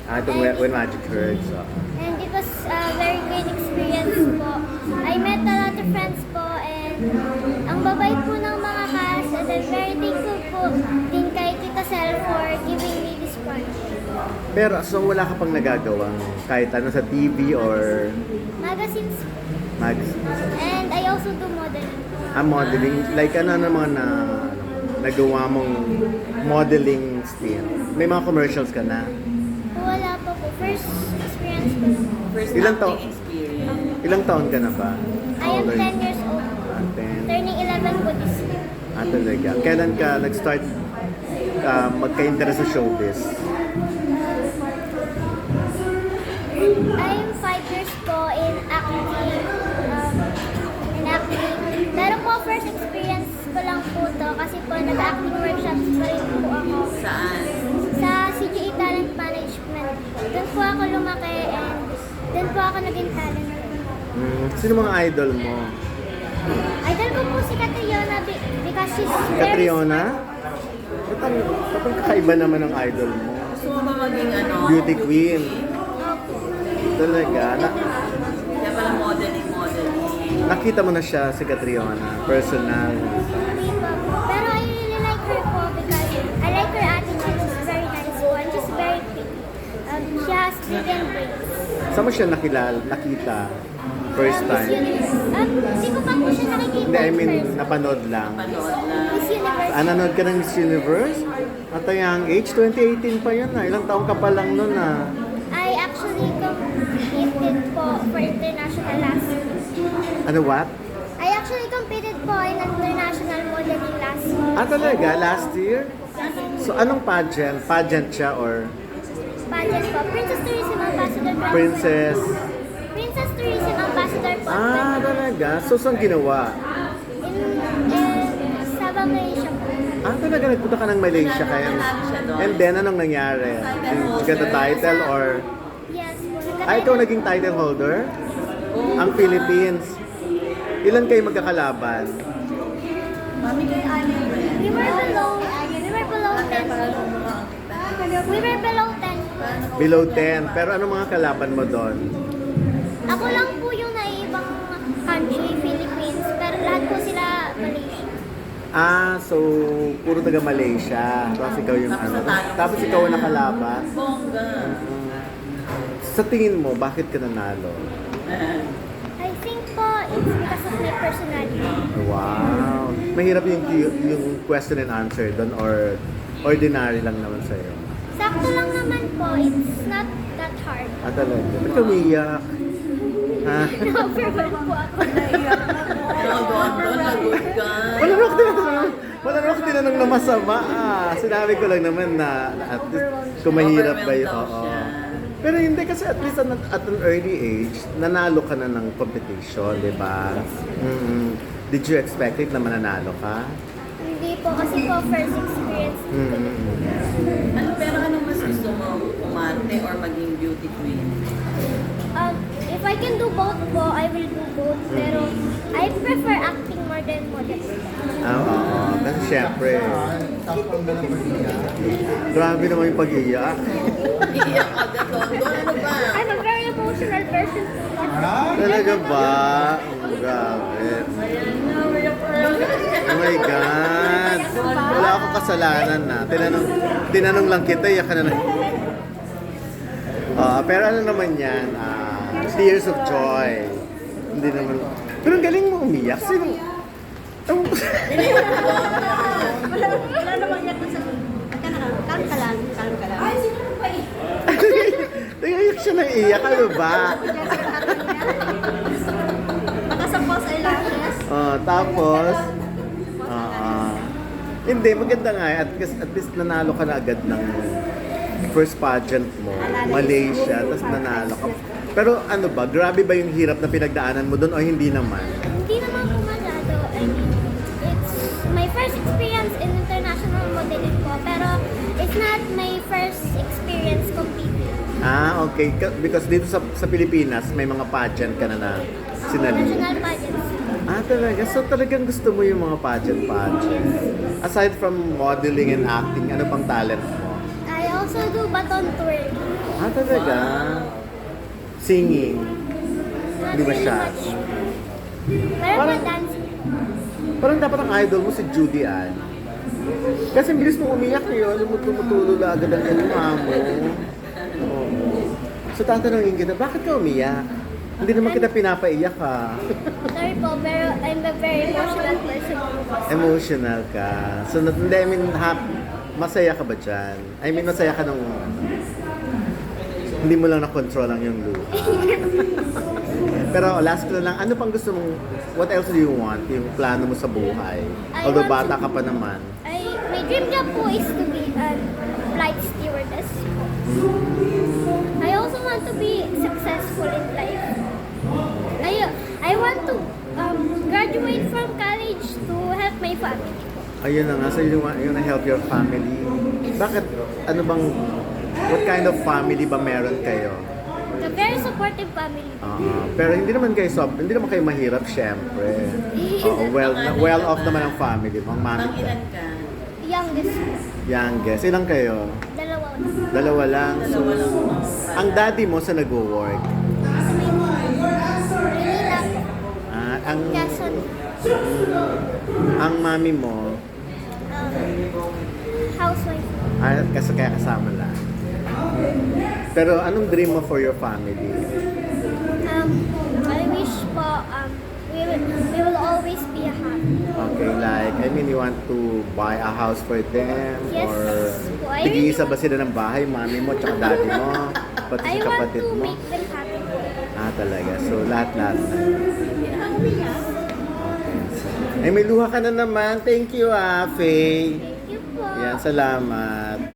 Itong When Magic Hurts. And it was a very great experience po. I met a lot of friends po and ang babait po ng mga cast and I'm very thankful po din kay Tita Sel for giving me this project. Pero so wala ka pang nagagawang kahit ano sa TV or Magazines and I also do modeling. modeling? Like ano mga nagawa mong modeling style? May mga commercials ka na? Wala pa po. First experience ko lang. First Ilang acting taon? experience. Ilang taon ka na ba? I am 10 years old. 10. Turning 11 po this year. Talaga. Kailan ka nag-start magka-interest sa showbiz? I'm 5 years po in acting. Pero po, first experience ko lang po to kasi po nag-acting workshops pa rin po ako. Saan? Sa CGA Talent Management. Doon po ako lumaki and doon po ako naging talent. Sino mga idol mo? Idol ko po si Catriona because she's very Catriona? Ba't ang kakaiba naman ng idol mo? Gusto mo ba maging ano? Beauty queen. Talaga. Kaya pala modeling. Nakita mo na siya si Catriona, personal. Hindi pa po. Pero I really like her po because I like her attitude. She's very nice po and she's very pretty. She has brilliant brains. Saan mo siya nakita? First Miss time? Universe. Hindi ko pa po siya nakikita. Hindi, I mean, first. napanood lang. Panood lang. Miss Universe. Nanood ka ng Miss Universe? At ang young age, 2018 pa yun Ilang taon ka pa lang nun I actually competed po for international last year. Ano, what? I actually competed po in international modeling last year. Talaga? Last year? So, anong pageant? Pageant siya or Pageant po. Princess Tourism Ambassador po. princess? Princess Tourism Ambassador po. Talaga? So, saan ginawa? In Sabah, Malaysia po. Talaga? Nagpunta ka ng Malaysia kaya? Nanalo siya doon. And then, anong nangyari? You get the title or... Yes po. ikaw naging title holder? Ang Philippines. Ilan kayo magkakalaban? Mami kay Ani. We were below 10. We were below 10. Below 10. Pero ano mga kalaban mo doon? Ako lang po yung naiibang country, Philippines. Pero lahat po sila Malaysia. So puro taga Malaysia. Tapos ikaw yung Tapos ano. natalo Tapos sila. ikaw ang nakalaban. Bongga. Sa tingin mo, bakit ka nanalo? I think po it's because of my personality. Wow. Mahirap yung question and answer doon or ordinary lang naman sa'yo? Sakto lang naman po. It's not that hard. Talaga. Ba't ka umiyak? Overwhelmed po ako. Doon, lagot ka. Wala naman tinanong na masama. Sinabi ko lang naman na at least kung mahirap ba yun. Overwhelmed daw siya. Pero hindi kasi at least at an early age, nanalo ka na ng competition, di ba? Did you expect it na mananalo ka? Hindi po kasi po first experience. Pero anong mas gusto mo? Umarte or maging beauty queen? If I can do both po, I will do both. Pero I prefer acting more than modeling. Oo. Kasi syempre, grabe naman yung pag-iyak. Iiyak agad doon. Ano ba? I'm a very emotional person. Talaga ba? Grabe. Oh my God. Wala akong kasalanan na. Tinanong lang kita, iyak ka na. Pero ano naman yan? Tears of joy. Hindi naman. Pero ang galing mo umiyak. Sino? Wala namang yak sa kalm ka lang. Ay, sino pa eh? Iyak siya ng iyak. Ano ba? Nakasampos ay lashes. Tapos, hindi, maganda nga. At least nanalo ka na agad ng first pageant mo. Malaysia, tapos nanalo ka. Pero ano ba, grabe ba yung hirap na pinagdaanan mo doon o hindi naman? Hindi naman po masyado. I mean, it's my first experience in international modeling po. Pero it's not my first experience competing. Okay. Because dito sa Pilipinas, may mga pageant ka na sinali. National pageants. Talaga? So talagang gusto mo yung mga pageant. Aside from modeling and acting, ano pang talent mo? I also do baton twirling. talaga? Singing. Not Hindi ba really siya? much. Pero Parang- po dancing po. Parang dapat ang idol mo si Judy Ann. Kasi ang bilis mong umiyak yun, tumutulo na agad ang ilma mo. Oo. So tatanungin kita, bakit ka umiyak? Hindi naman kita pinapaiyak ha. Sorry po, pero I'm a very emotional person po kasi. Emotional ka. So, hindi, I mean, masaya ka ba dyan? I mean, masaya ka nung... Hindi mo lang na-control ang yung luha. Pero last ko na lang, ano pang gusto mong... What else do you want? Yung plano mo sa buhay? Although want bata to- ka pa naman. My dream job po is to be a flight stewardess po. I also want to be successful in life. I want to graduate from college to help my family po. Ayun na nga, so you want to help your family. Bakit? Ano bang... What kind of family ba meron kayo? A very supportive family po. Pero hindi naman kayo mahirap, syempre. Well off naman ang family mo, ang mami ko. Pang-ilan ka? Youngest po. Youngest. Ilang kayo? Dalawa. Dalawa lang. So, Dalawa lang mo. ang daddy mo sa nag-work. Sa Manila po. Ang Quezon. ang mami mo, Housewife. kasi kaya kasama lang. Pero anong dream mo for your family? I wish po we will always be happy. Okay, like, I mean, you want to buy a house for them? Yes. Or I tig-iisa really ba sila ng bahay, mami mo, tsaka daddy mo, pati I si want kapatid to mo? make them happy po. Talaga. So, lahat-lahat na. Hungry ka? Ay, may luha ka na naman. Thank you, Faye. Thank you po. Yan, salamat.